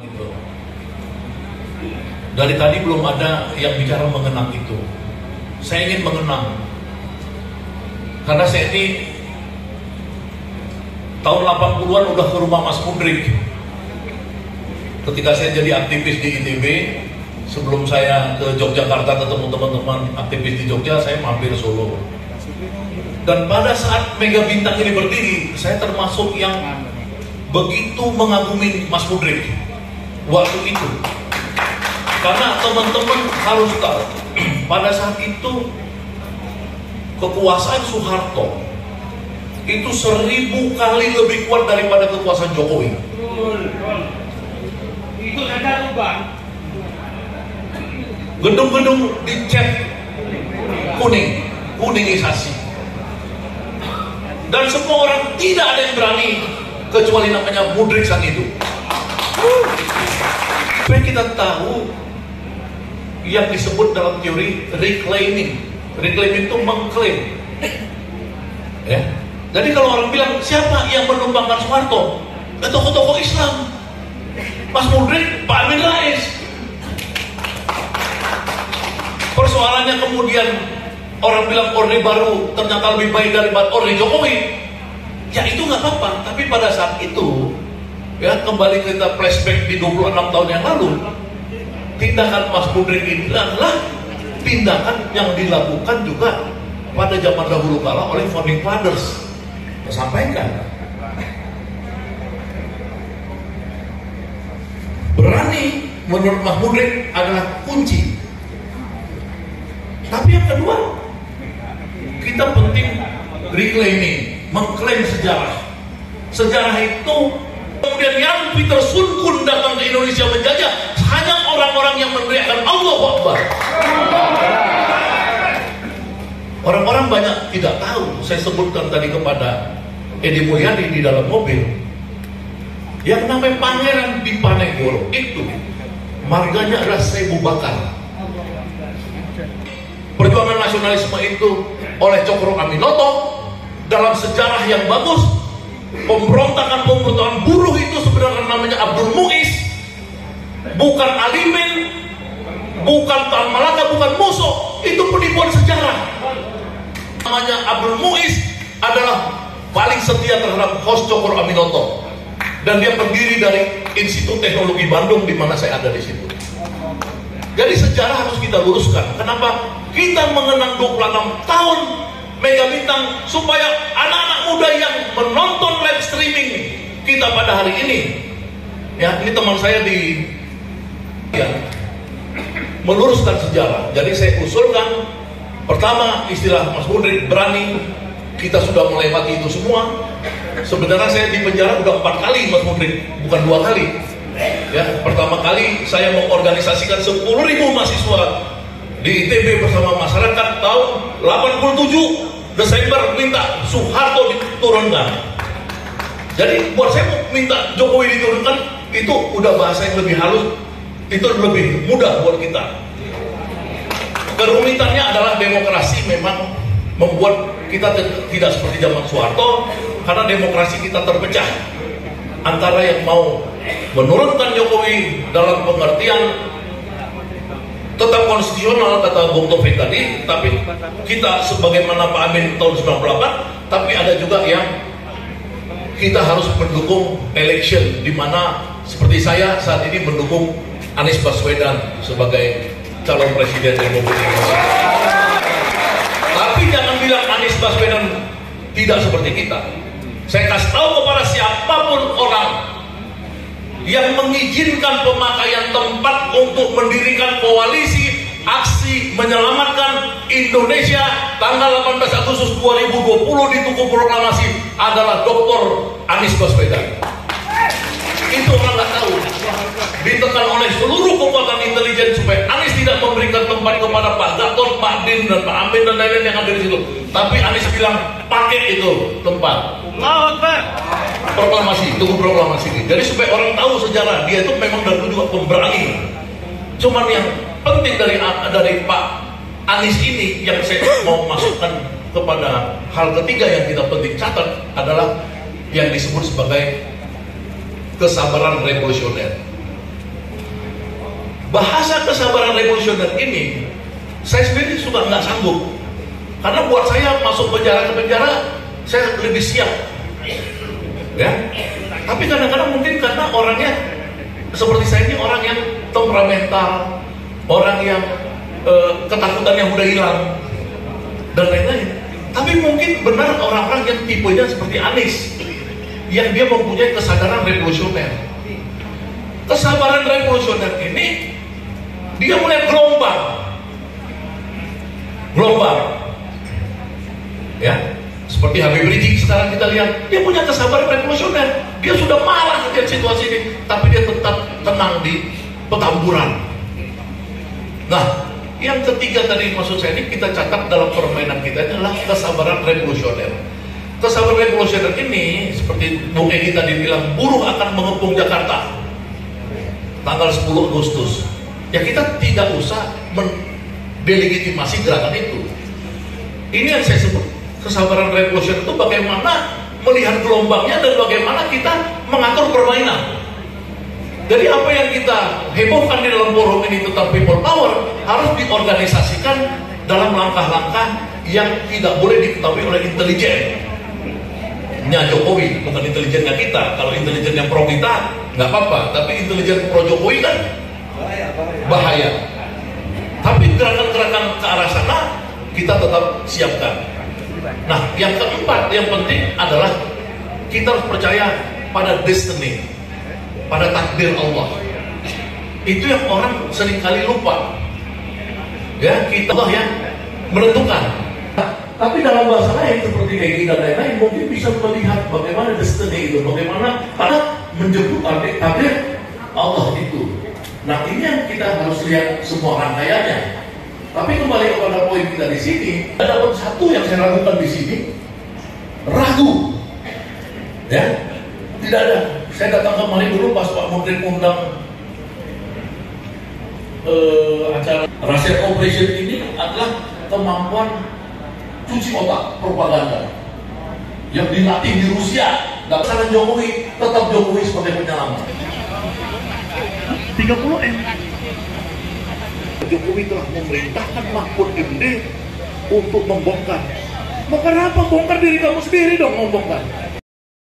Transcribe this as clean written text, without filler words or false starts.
Gitu. Dari tadi belum ada yang bicara mengenang itu. Saya ingin mengenang, karena saya ini tahun 80-an udah ke rumah Mas Mudrik. Ketika saya jadi aktivis di ITB, sebelum saya ke Yogyakarta ketemu teman-teman aktivis di Jogja, saya mampir Solo. Dan pada saat Mega Bintang ini berdiri, saya termasuk yang begitu mengagumi Mas Mudrik waktu itu. Karena teman-teman harus tahu, pada saat itu kekuasaan Soeharto itu 1000 kali lebih kuat daripada kekuasaan Jokowi. Itu ada Bang. Gedung-gedung dicat kuningisasi. Dan semua orang, tidak ada yang berani kecuali namanya Mudrik saat itu. Supaya kita tahu yang disebut dalam teori reclaiming. Reclaiming itu mengklaim. Ya. Jadi kalau orang bilang siapa yang menumbangkan Soeharto? Tokoh-tokoh Islam. Mas Mudrik, Pak Amin Rais. Persoalannya kemudian orang bilang Orde Baru ternyata lebih baik daripada Orde Jokowi. Ya itu nggak apa-apa. Tapi pada saat itu, ya kembali kita flashback di 26 tahun yang lalu, tindakan Mas Mudrik ini adalah tindakan yang dilakukan juga pada zaman dahulu kala oleh founding fathers. Saya sampaikan, berani menurut Mas Mudrik adalah kunci. Tapi yang kedua, kita penting reclaiming, mengklaim sejarah. Sejarah itu kemudian yang Peter Sun Kun datang ke Indonesia menjajah hanya orang-orang yang meneriakkan Allahu Akbar. Orang-orang banyak tidak tahu. Saya sebutkan tadi kepada Edi Mulyadi di dalam mobil, yang namanya Pangeran Diponegoro itu marganya adalah Seribu Bakar. Perjuangan nasionalisme itu oleh Cokro Aminoto dalam sejarah yang bagus. Pemberontakan buruh itu sebenarnya namanya Abdul Muiz, bukan Alimin, bukan Tan Malaka, bukan Musuh. Itu penipuan sejarah. Namanya Abdul Muiz adalah paling setia terhadap host Cokro Aminoto, dan dia pendiri dari Institut Teknologi Bandung di mana saya ada di situ. Jadi sejarah harus kita luruskan. Kenapa kita mengenang 26 tahun Mega Bintang, supaya anak-anak muda yang menonton live streaming kita pada hari ini, ya ini teman saya di ya, meluruskan sejarah. Jadi saya usulkan pertama istilah Mas Mudrik berani. Kita sudah melewati itu semua. Sebenarnya saya di penjara udah 4 kali Mas Mudrik, bukan 2 kali. Ya, pertama kali saya mengorganisasikan 10.000 mahasiswa di ITB bersama masyarakat tahun 87 Desember minta Soeharto diturunkan. Jadi buat saya minta Jokowi diturunkan itu udah bahasa yang lebih halus, itu lebih mudah buat kita. Kerumitannya adalah demokrasi memang membuat kita tidak seperti zaman Soeharto, karena demokrasi kita terpecah antara yang mau menurunkan Jokowi dalam pengertian tetap konstitusional kata Bung Taufik tadi, tapi kita sebagaimana Pak Amin tahun 98, tapi ada juga yang kita harus mendukung election, di mana seperti saya saat ini mendukung Anies Baswedan sebagai calon presiden Republik Indonesia. Tapi jangan bilang Anies Baswedan tidak seperti kita. Saya kasih tahu kepada siapapun orang yang mengizinkan pemakaian tempat untuk mendirikan koalisi aksi menyelamatkan Indonesia tanggal 18 Agustus 2020 di Tugu Proklamasi adalah Dr. Anies Baswedan. Itu orang nggak tahu. Ditekan oleh seluruh kekuatan intelijen supaya Anies tidak memberikan tempat kepada Pak Gatot, Pak Din, dan Pak Amin dan lain-lain yang ada di situ. Tapi Anies bilang pakai itu tempat. Proklamasi, Tugu Proklamasi ini. Jadi supaya orang tahu sejarah, dia itu memang dari dulu juga pemberani. Cuman yang penting dari Pak Anies ini yang saya mau masukkan kepada hal ketiga yang kita penting catat adalah yang disebut sebagai kesabaran revolusioner. bahasa kesabaran revolusioner ini, saya sendiri suka nggak sanggup. Karena buat saya masuk penjara ke penjara, saya lebih siap. Ya, tapi kadang-kadang mungkin karena orangnya seperti saya ini orang yang temperamental, orang yang ketakutannya udah hilang dan lain-lain. Tapi mungkin benar orang-orang yang tipenya seperti Anies, yang dia mempunyai kesadaran revolusioner. Kesabaran revolusioner ini dia melihat gelombang, ya, seperti Habib Rizik sekarang kita lihat, dia punya kesabaran revolusioner. Dia sudah marah dengan situasi ini, tapi dia tetap tenang di Petamburan. Nah, yang ketiga tadi maksud saya ini kita catat dalam permainan kita adalah kesabaran revolusioner. Kesabaran revolusioner ini seperti Bung Egi tadi bilang, buruh akan mengepung Jakarta tanggal 10 Agustus. Ya kita tidak usah mendelegitimasi gerakan itu. Ini yang saya sebut kesabaran revolusioner itu bagaimana melihat gelombangnya dan bagaimana kita mengatur permainan. Jadi apa yang kita hebohkan di dalam forum ini tentang people power harus diorganisasikan dalam langkah-langkah yang tidak boleh diketahui oleh intelijennya Jokowi, bukan intelijennya kita. Kalau intelijen yang pro kita nggak apa-apa, tapi intelijen pro Jokowi kan bahaya. Tapi gerakan-gerakan ke arah sana kita tetap siapkan. Nah, yang keempat yang penting adalah kita harus percaya pada destiny, pada takdir Allah. Itu yang orang seringkali lupa. Ya, kita Allah yang menentukan. Tapi dalam bahasa lain seperti Egi dan lain-lain mungkin bisa melihat bagaimana destiny itu, bagaimana karena menjemput takdir Allah itu. Nah, ini yang kita harus lihat semua rangkaiannya. Tapi kembali kepada poin kita di sini, ada satu yang saya ragukan di sini, ragu, ya, tidak ada. Saya datang kemarin dulu pas Pak Menteri undang acara Russian Operation ini adalah kemampuan cuci otak propaganda yang dilatih di Rusia. Nggak salah Jokowi, tetap Jokowi sebagai penyelamat. 30M. Jokowi telah memerintahkan Mahfud MD untuk membongkar. Bongkar apa? Bongkar diri kamu sendiri dong, membongkar.